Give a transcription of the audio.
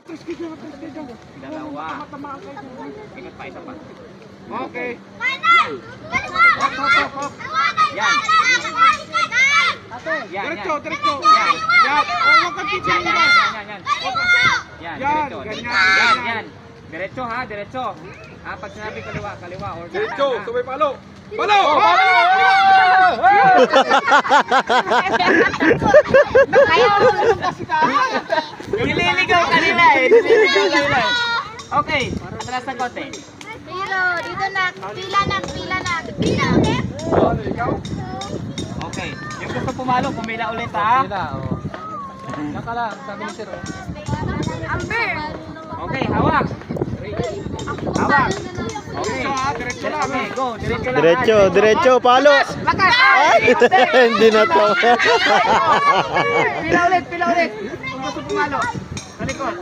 Dalawa. Ingat pa, isa pa. Okay. Yan. Yan, Diretso, yan. diretso. Yan. Yan. Huwag kang Yan, titiyan yan, naman. yan, yan. Yan, Yan, diretso. ganyan, Yan, ganyan. yan. Diretso ha, diretso. Pag sinabi kaliwa, kaliwa. Or Diretso, kanan, ha? sabay palo. Palo! Nililigaw kanila eh. Nililigaw kanila eh. Okay, tara sa kote. Pero, dito na. Pila na, pila na. Pila ulit? Okay, yung gusto pumalo, pumila ulit ha. Yan ka lang, sabi ni Sir. Amber. Okay, hawak. Hawak. Okay, Diretso lang. okay, go. Diretso lang. Diretso, ha. diretso, palo. Lakas! Ay, hindi na to. Pila ulit, pila ulit. Kung gusto pumalo. Sa likod.